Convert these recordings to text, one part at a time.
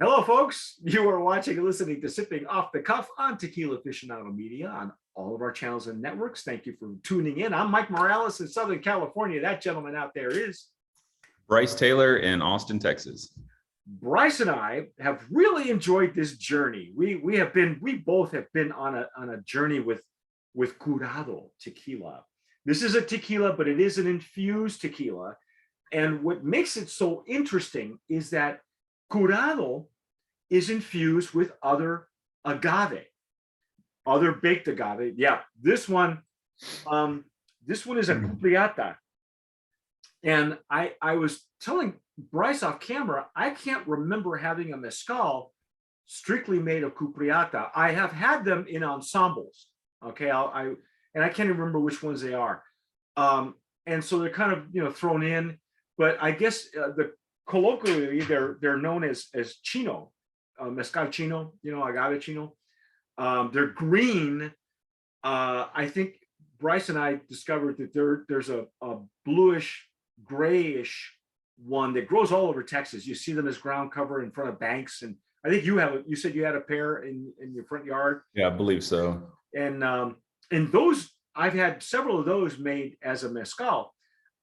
Hello, folks. You are watching and listening to Sipping Off the Cuff on Tequila Aficionado Media on all of our channels and networks. Thank you for tuning in. I'm Mike Morales in Southern California. That gentleman out there is Bryce Taylor in Austin, Texas. Bryce and I have really enjoyed this journey. We both have been on a journey with Curado tequila. This is a tequila, but it is an infused tequila. And what makes it so interesting is that Curado is infused with other agave, other baked agave. Yeah, this one is a Cupreata. And I was telling Bryce off camera, I can't remember having a mezcal strictly made of Cupreata. I have had them in ensembles. Okay, I can't even remember which ones they are. And so they're kind of thrown in, but I guess colloquially they're known as chino, mezcal chino, agave chino. They're green. I think Bryce and I discovered that there's a bluish grayish one that grows all over Texas. You see them as ground cover in front of banks, and I think you said you had a pair in your front yard. Yeah, I believe so. And those, I've had several of those made as a mezcal.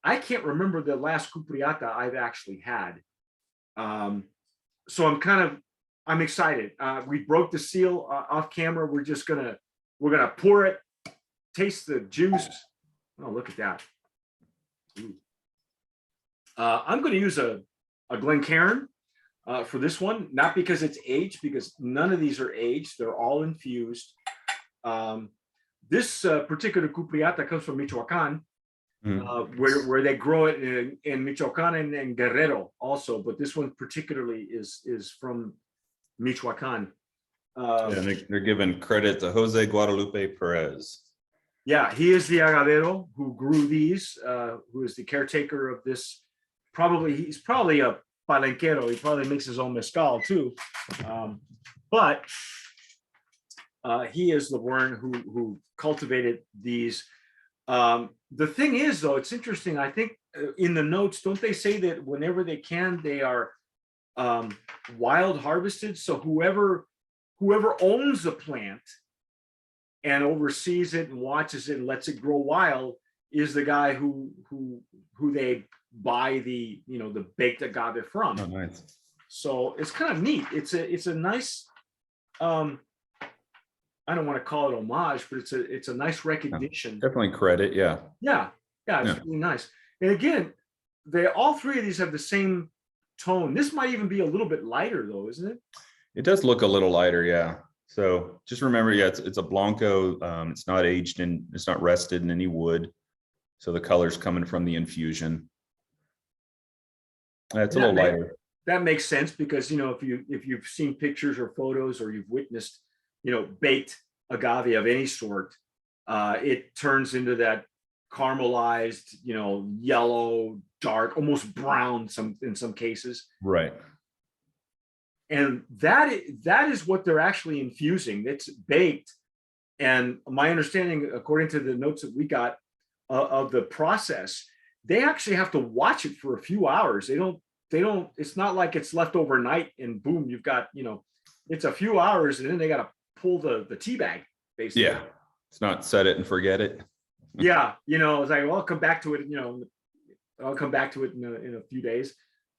I can't remember the last Cupreata I've actually had. So I'm excited. We broke the seal off camera. We're gonna pour it, taste the juice. Oh, look at that. Ooh. I'm going to use a Glencairn for this one, not because it's aged, because none of these are aged. They're all infused. This particular Cupreata comes from Michoacan, where they grow it in Michoacan and Guerrero also. But this one particularly is from Michoacan. Yeah, they're giving credit to Jose Guadalupe Perez. Yeah, he is the agavero who grew these, who is the caretaker of this. He's probably a palenquero. He probably makes his own mezcal too. But he is the one who cultivated these. The thing is, though, it's interesting. I think in the notes, don't they say that whenever they can, they are wild harvested? So whoever owns the plant and oversees it and watches it and lets it grow wild is the guy who they buy the baked agave from. Oh, nice. So it's kind of neat. It's a nice, I don't want to call it homage, but it's a nice recognition. Yeah, definitely credit. Yeah. It's really nice. And again, all three of these have the same tone. This might even be a little bit lighter though, isn't it? It does look a little lighter. Yeah. So just remember, yeah, it's a Blanco. It's not aged and it's not rested in any wood. So the color's coming from the infusion. It's a little lighter. That makes sense because if you've seen pictures or photos or you've witnessed baked agave of any sort, it turns into that caramelized, yellow, dark, almost brown in some cases. Right. And that is what they're actually infusing. It's baked. And my understanding, according to the notes that we got of the process, they actually have to watch it for a few hours. They don't, it's not like it's left overnight and boom, you've got, it's a few hours and then they got to pull the tea bag, basically. Yeah. It's not set it and forget it. Yeah. It's like, well, I'll come back to it, I'll come back to it in a few days.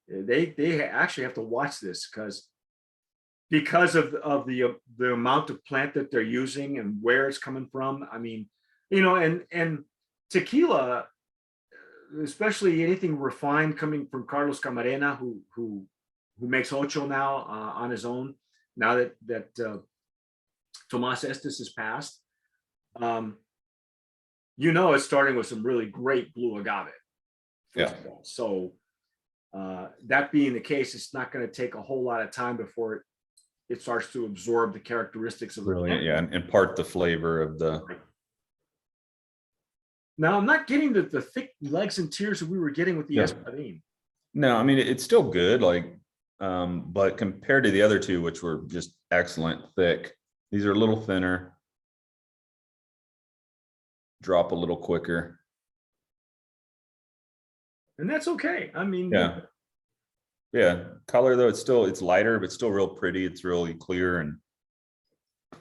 They actually have to watch this because of the amount of plant that they're using and where it's coming from. I mean, and tequila, especially anything refined coming from Carlos Camarena, who makes Ocho now on his own, now that Tomas Estes has passed. It's starting with some really great blue agave. Yeah. So that being the case, it's not going to take a whole lot of time before it starts to absorb the characteristics of Brilliant, yeah, and impart the flavor of the. Now I'm not getting the thick legs and tears that we were getting with the Espadín. No, I mean it's still good, but compared to the other two, which were just excellent thick, these are a little thinner. Drop a little quicker. And that's okay. I mean, Yeah, color though, it's lighter, but still real pretty. It's really clear and Yeah,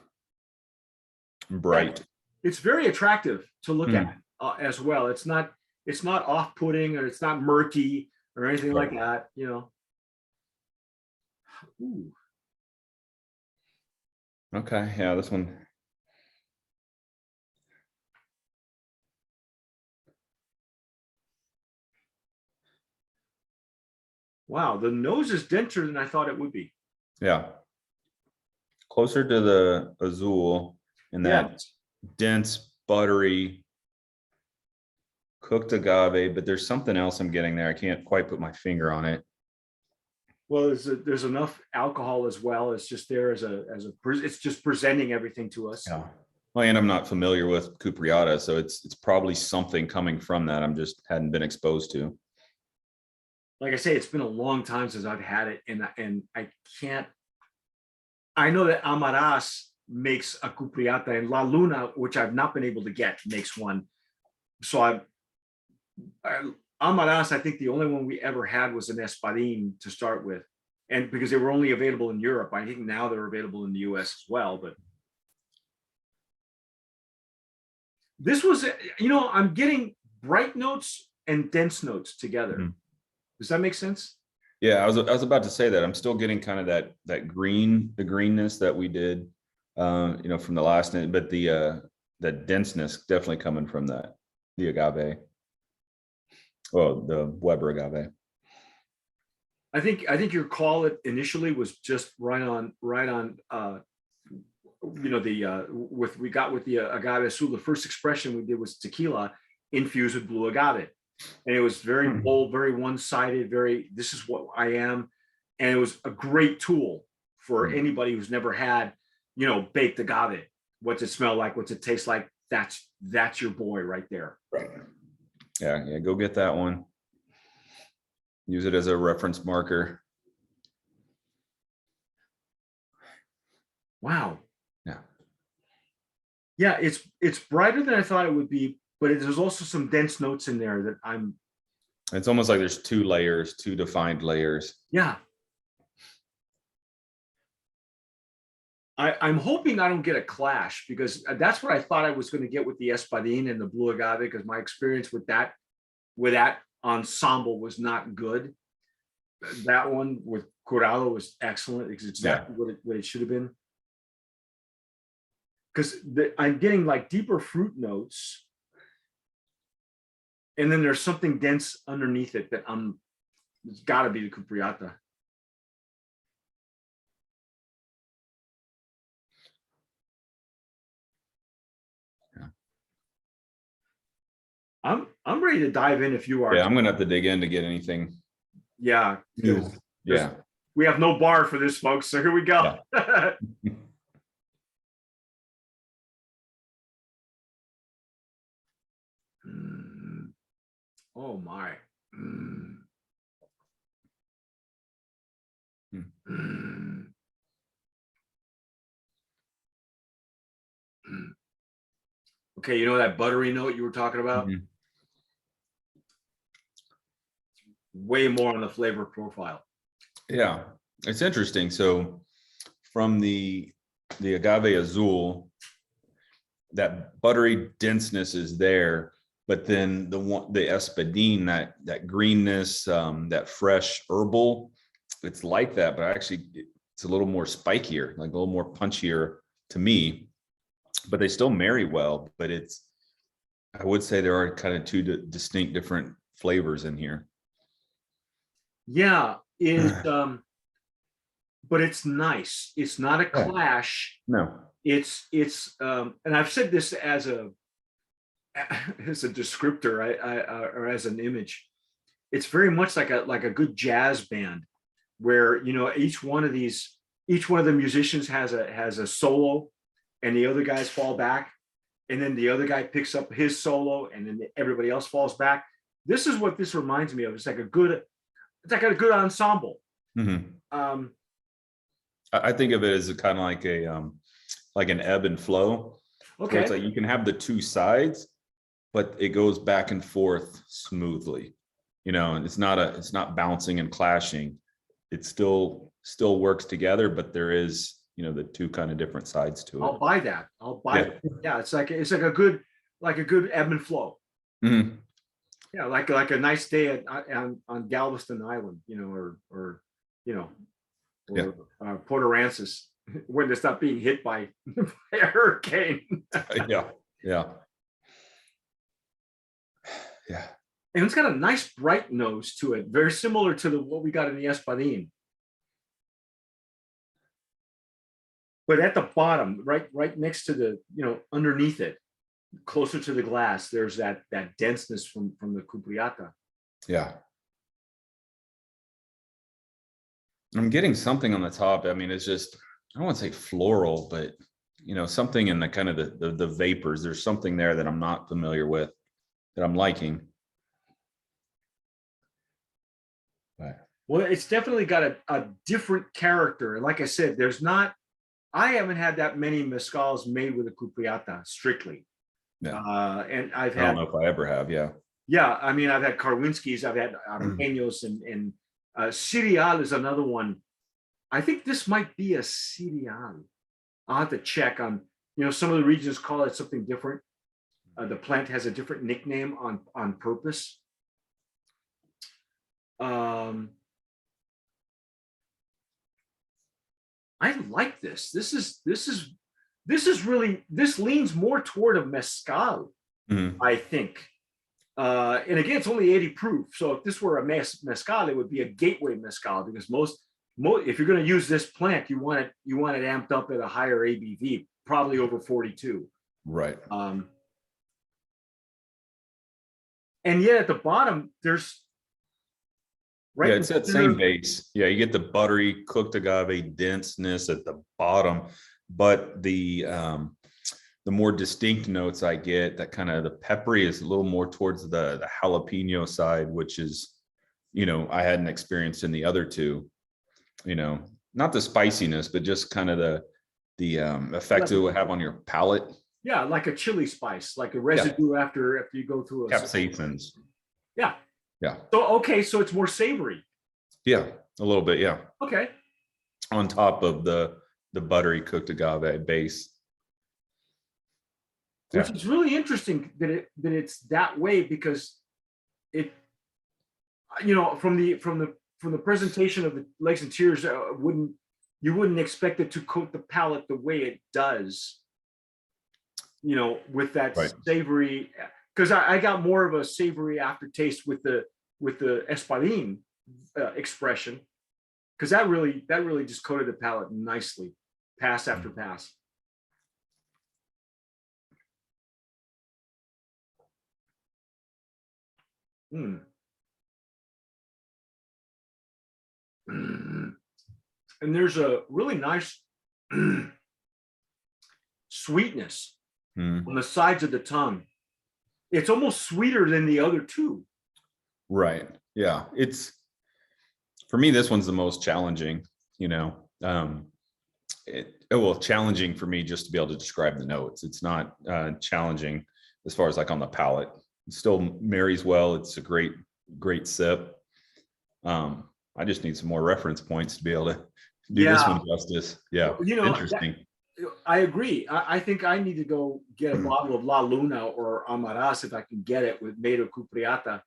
bright. it's very attractive to look at Mm, as well. It's not off-putting or it's not murky or anything like right. that, you know. Ooh, Okay, yeah, this one. wow, the nose is denser than I thought it would be. Yeah, closer to the Azul and Yeah. that dense, buttery, cooked agave, but there's something else I'm getting there. I can't quite put my finger on it. Well, there's enough alcohol as well. It's just there it's just presenting everything to us. Yeah. Well, and I'm not familiar with Cupreata, so it's probably something coming from that I'm just hadn't been exposed to. Like I say, it's been a long time since I've had it, and I can't. I know that Amaras makes a Cupreata, and La Luna, which I've not been able to get, makes one. So Amaras, I think the only one we ever had was an Espadin to start with, and because they were only available in Europe, I think now they're available in the US as well. But this was, I'm getting bright notes and dense notes together. Mhm. Does that make sense? Yeah, I was about to say that I'm still getting kind of that green, the greenness that we did, from the last, but the denseness definitely coming from the agave. Well, the Weber agave. I think your call it initially was just right on, we got with the agave azul. The first expression we did was tequila infused with blue agave, and it was very bold, very one-sided, very this is what I am, and it was a great tool for anybody who's never had baked agave. What's it smell like? What's it taste like? That's your boy right there. Right. Yeah, go get that one. Use it as a reference marker. Wow. Yeah. Yeah, it's brighter than I thought it would be, but there's also some dense notes in there that It's almost like there's two layers, two defined layers. yeah. I'm hoping I don't get a clash, because that's what I thought I was going to get with the Espadin and the blue agave, because my experience with that ensemble was not good. That one with Curado was excellent. It's exactly what it should have been. Because I'm getting like deeper fruit notes, and then there's something dense underneath it that it's got to be the Cupreata. I'm ready to dive in if you are. Yeah, I'm gonna have to dig in to get anything Yeah, new. Yeah. we have no bar for this, folks. So here we go. Yeah. Oh my. Okay, you know that buttery note you were talking about? Mhm. Way more on the flavor profile. Yeah, it's interesting. So from the agave azul, that buttery denseness is there, but then the espadin, that greenness, that fresh herbal, it's like that, but actually it's a little more spikier, like a little more punchier to me. But they still marry well. But I would say there are kind of two distinct different flavors in here. Yeah, but it's nice. It's not a clash. No. It's and I've said this as a descriptor, or as an image. It's very much like a good jazz band, where each one of the musicians has a solo, and the other guys fall back, and then the other guy picks up his solo, and then everybody else falls back. This is what this reminds me of. It's like a good ensemble. Mm-hmm. I think of it as kind of like an ebb and flow. Okay. Where it's like you can have the two sides, but it goes back and forth smoothly, and it's not bouncing and clashing. it still works together, but there is, you know, the two kind of different sides to it. I'll buy that. I'll buy Yeah. it. Yeah, it's like a good ebb and flow. Mhm. Yeah, like a nice day on Galveston Island, you know, or you know, or Port Aransas when it's not being hit by a hurricane. Yeah. Yeah. Yeah. And it's got a nice bright nose to it, very similar to what we got in the Espadín. But at the bottom, right next to the, you know, underneath it, closer to the glass, there's that denseness from the Cupreata. Yeah. I'm getting something on the top. I mean, it's just, I don't want to say floral, but you know, something in the kind of the vapors. There's something there that I'm not familiar with that I'm liking. But Well, it's definitely got a different character. Like I said, I haven't had that many mezcals made with a Cupreata strictly. yeah, And I've I don't had, know if I ever have. Yeah. yeah, I mean, I've had Karwinskis, I've had Arapeños, and Cereal is another one. I think this might be a Cereal. I'll have to check on, you know, some of the regions call it something different. The plant has a different nickname on purpose. I like this. This leans more toward a mezcal, I think. And again, it's only 80 proof. So if this were a mezcal, it would be a gateway mezcal, because most if you're going to use this plant, you want it amped up at a higher ABV, probably over 42. Right. And yet at the bottom, there's yeah, it's that same base. Yeah, you get the buttery cooked agave denseness at the bottom, but the more distinct notes I get, that kind of the peppery is a little more towards the jalapeno side, which is, you know, I hadn't experienced in the other two. You know, not the spiciness, but just kind of the effect it will have on your palate. Yeah, like a chili spice, like a residue after you go through a capsaicins. Yeah. Yeah. So okay, so it's more savory. Yeah, a little bit. Yeah. Okay. On top of the buttery cooked agave base. Which is really interesting that it's that way, because it, you know, from the presentation of the Legs and Tears, you wouldn't expect it to coat the palate the way it does, you know, with that savory, because I got more of a savory aftertaste with the Espadín expression, because that really just coated the palate nicely, pass after pass. And there's a really nice sweetness on the sides of the tongue. It's almost sweeter than the other two. Right. Yeah. It's, for me, this one's the most challenging, you know. Challenging for me just to be able to describe the notes. It's not challenging as far as like on the palate. It still marries well. It's a great sip. I just need some more reference points to be able to do this one justice. Yeah. You know, interesting. I agree. I think I need to go get a bottle of La Luna or Amaras, if I can get it, with made of Cupreata,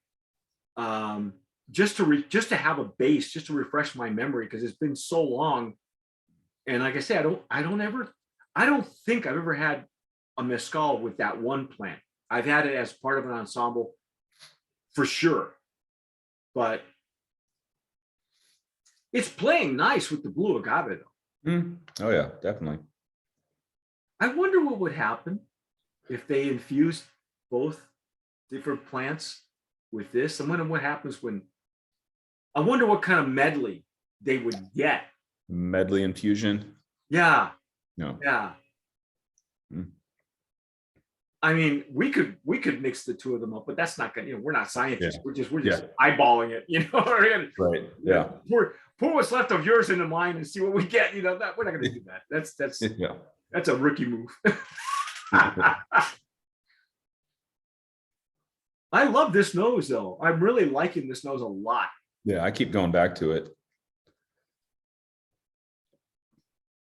just to have a base, just to refresh my memory, because it's been so long. And like I said, I don't think I've ever had a mezcal with that one plant. I've had it as part of an ensemble for sure, but it's playing nice with the blue agave though. Oh yeah, definitely. I wonder what would happen if they infused both different plants with this. I wonder what happens I wonder what kind of medley they would get. Medley infusion. Yeah. No. Yeah. I mean, we could mix the two of them up, but that's not gonna, you know, we're not scientists. We're just eyeballing it, you know. Right. Yeah. Pour what's left of yours into mine and see what we get. You know, we're not gonna do that. That's a rookie move. I love this nose though. I'm really liking this nose a lot. Yeah, I keep going back to it.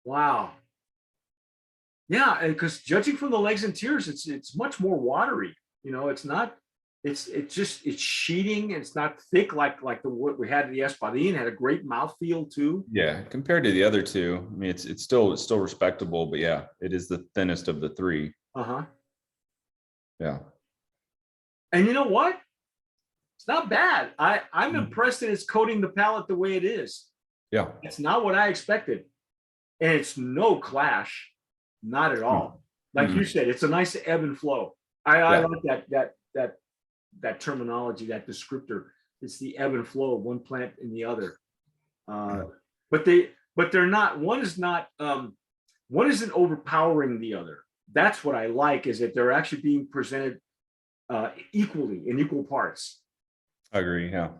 Wow. Yeah, because judging from the legs and tears, it's much more watery. It's not. It's sheeting. It's not thick like the what we had at the Espadin. Had a great mouthfeel too. Yeah, compared to the other two, I mean, it's still respectable, but yeah, it is the thinnest of the three. Uh-huh. Yeah. And you know what? It's not bad. I'm Mm. impressed that it's coating the palate the way it is. Yeah. It's not what I expected, and it's no clash, not at Mm. all. Like you Mm. said, it's a nice ebb and flow. I Yeah. like that terminology, that descriptor. It's the ebb and flow of one plant in the other. Uh, but they're not. One isn't overpowering the other. That's what I like, is that they're actually being presented equally in equal parts. I agree. Yeah.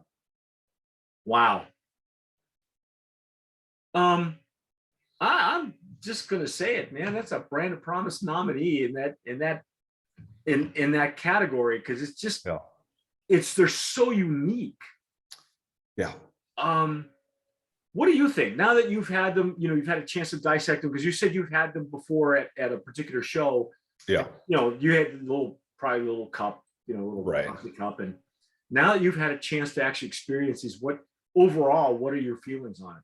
Wow. Um, I'm just gonna say it, man. That's a brand of promise nominee in that category, because it's just Yeah. they're so unique. Yeah. Um, what do you think now that you've had them? You've had a chance to dissect them, because you said you've had them before at a particular show. Yeah. You had probably a little cup, little Right. coffee cup, and now that you've had a chance to actually experience these, what are your feelings on it?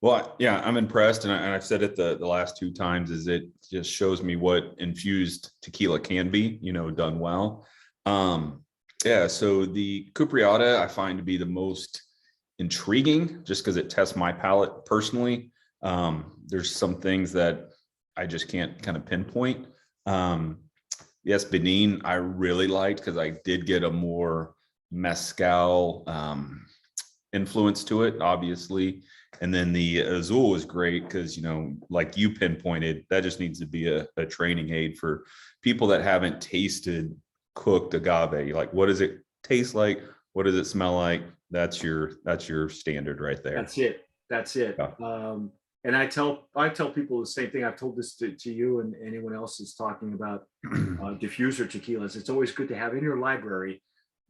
Well, yeah, I'm impressed, and I've said it the last two times. Is it just shows me what infused tequila can be, done well. Yeah. So the Cupreata I find to be the most intriguing, just because it tests my palate personally. There's some things that I just can't kind of pinpoint. Yes, Benin I really liked, because I did get a more mezcal influence to it, obviously. And then the Azul is great because, like you pinpointed, that just needs to be a training aid for people that haven't tasted cooked agave. Like, what does it taste like? What does it smell like? That's your standard right there. That's it. Yeah. And I tell people the same thing. I've told this to you and anyone else is talking about diffuser tequilas. It's always good to have in your library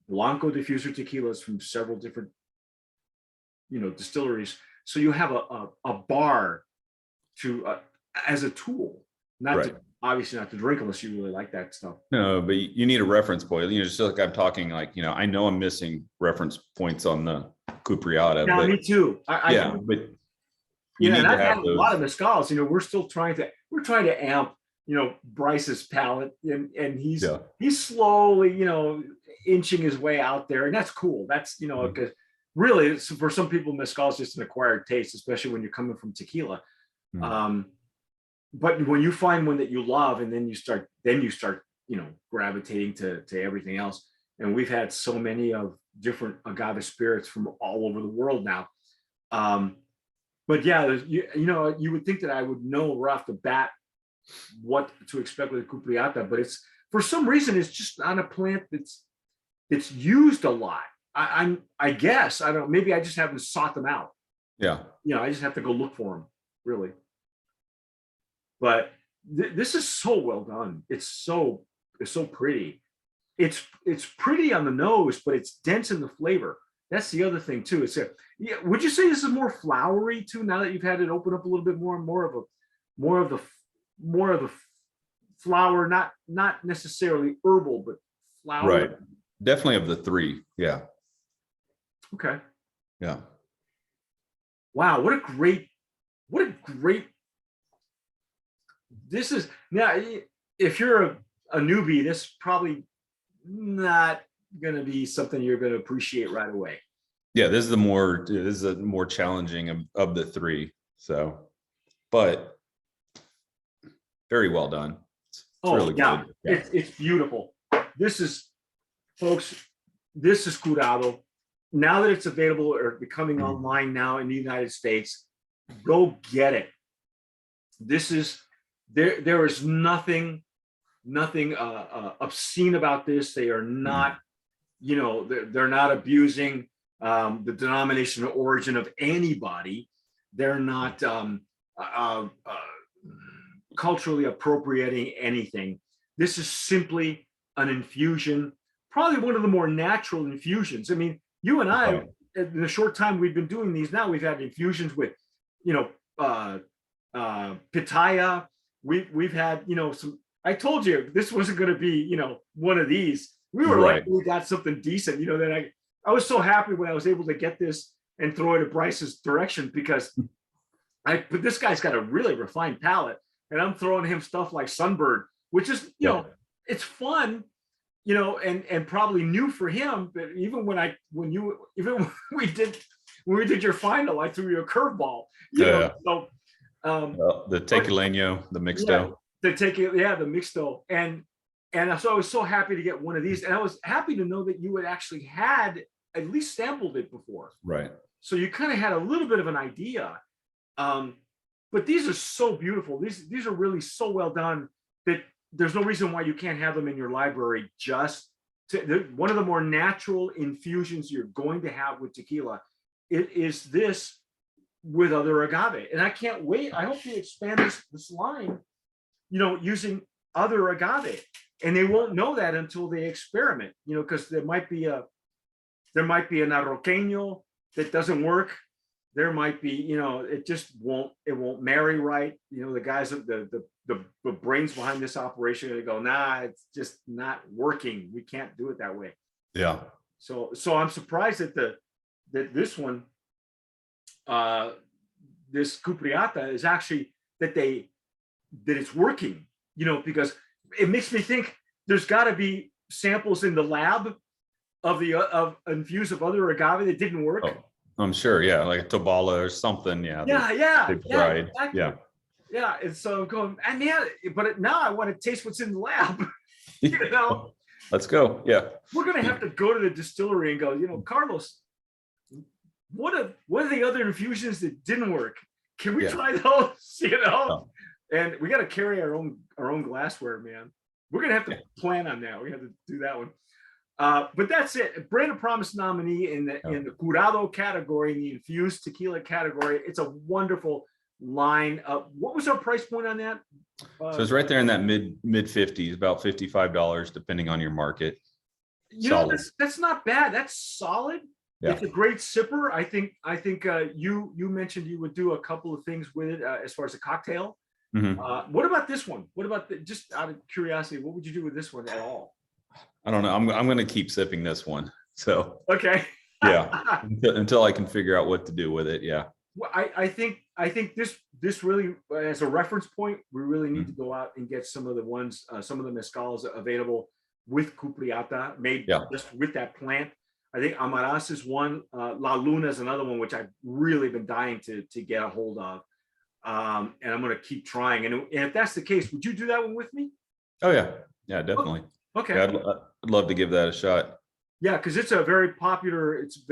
Blanco diffuser tequilas from several different distilleries, so you have a bar to as a tool, Right. obviously not to drink unless you really like that stuff. No, but you need a reference point. Just like I'm talking, like, I know I'm missing reference points on the Cupreata, Yeah, but me too. yeah, but you And need to I've had have a lot those. of mezcals. We're trying to amp Bryce's palate, and he's Yeah. he's slowly inching his way out there, and that's cool. That's Mhm. because really for some people mezcal is just an acquired taste, especially when you're coming from tequila. Mhm. But when you find one that you love, and then you start gravitating to everything else. And we've had so many of different agave spirits from all over the world now. But yeah, you would think that I would know right off the bat what to expect with a Cupreata, but it's for some reason it's just not a plant that's used a lot. I guess I don't. Maybe I just haven't sought them out. Yeah. I just have to go look for them, really. But this is so well done. It's so pretty. It's pretty on the nose, but it's dense in the flavor. That's the other thing too. Yeah. Would you say this is more flowery too? Now that you've had it open up a little bit more, and more of the flower, not necessarily herbal, but flower. Right. Definitely of the three. Yeah. Okay. Yeah. Wow. What a great. This is now. If you're a newbie, this is probably not going to be something you're going to appreciate right away. Yeah. This is a more challenging of the three. So, but very well done. It's really yeah. good. Yeah. It's beautiful. This is, folks, this is Curado. Now that it's available or becoming online now in the United States, go get it. This is there is nothing obscene about this. They are not, they're not abusing the denomination or origin of anybody. They're not culturally appropriating anything. This is simply an infusion, probably one of the more natural infusions. I mean, you and I, in the short time we've been doing these now, we've had infusions with, pitaya. We've had, some. I told you this wasn't going to be, one of these. We were Right. like, we got something decent, that I was so happy when I was able to get this and throw it at Bryce's direction, because but this guy's got a really refined palate, and I'm throwing him stuff like Sunbird, which is, it's fun, and probably new for him. But even when we did your final, I threw you a curveball, So, well, the Tequilano, the Mixto. The Mixto, and so I was so happy to get one of these, and I was happy to know that you had actually had at least sampled it before, right? So you kind of had a little bit of an idea. But these are so beautiful. These are really so well done that there's no reason why you can't have them in your library. One of the more natural infusions you're going to have with tequila, it is this with other agave. And I can't wait. I hope you expand this line, using other agave. And they won't know that until they experiment, because there might be an Arroqueño that doesn't work. There might be, it won't marry right. The guys, the brains behind this operation, they go, nah, it's just not working. We can't do it that way. Yeah. So I'm surprised that this one, this Cupreata is actually that it's working, because it makes me think there's got to be samples in the lab of infused of other agave that didn't work. Oh, I'm sure, yeah, like a Tobala or something, yeah. Exactly. Yeah, and so I'm going, and but now I want to taste what's in the lab. Let's go. Yeah, we're gonna have to go to the distillery and go, Carlos, what are the other infusions that didn't work? Can we try those? And we got to carry our own glassware, man. We're gonna have to plan on that. We have to do that one. But that's it. Brand of Promise nominee in the Curado category, in the infused tequila category. It's a wonderful line. What was our price point on that? So it's right there in that mid 50s, about $55, depending on your market. That's not bad. That's solid. Yeah. It's a great sipper. I think you mentioned you would do a couple of things with it as far as a cocktail. Mm-hmm. What about this one? What about just out of curiosity, what would you do with this one at all? I don't know. I'm going to keep sipping this one. So okay. Yeah, until I can figure out what to do with it. Yeah. Well, I think this really, as a reference point, we really need to go out and get some of the ones, some of the mezcals available with Cupreata made just with that plant. I think Amaras is one. La Luna is another one, which I've really been dying to get a hold of. And I'm going to keep trying. And if that's the case, would you do that one with me? Oh yeah. Yeah, definitely. Okay. Yeah, I'd love to give that a shot. Yeah. Cause it's a very popular, it's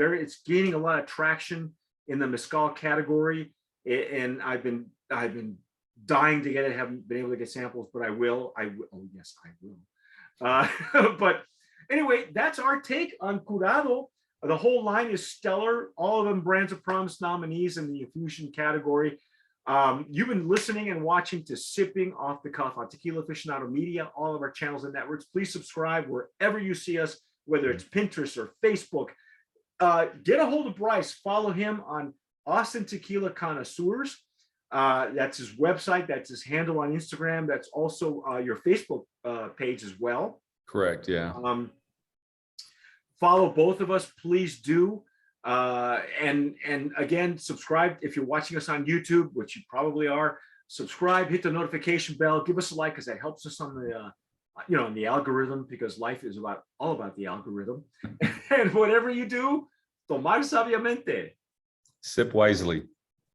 gaining a lot of traction in the mezcal category. And I've been dying to get it. Haven't been able to get samples, but I will. Oh yes, I will. But anyway, that's our take on Curado. The whole line is stellar. All of them Brands of Promise nominees in the infusion category. You've been listening and watching to Sipping Off the Cuff on Tequila Aficionado Media, all of our channels and networks. Please subscribe wherever you see us, whether it's Pinterest or Facebook. Get a hold of Bryce. Follow him on Austin Tequila Connoisseurs. That's his website. That's his handle on Instagram. That's also your Facebook page as well. Correct. Yeah. Follow both of us, please do. And again, subscribe if you're watching us on YouTube, which you probably are. Subscribe, hit the notification bell, give us a like, because that helps us on the on the algorithm, because life is all about the algorithm. And whatever you do, tomar sabiamente. Sip wisely.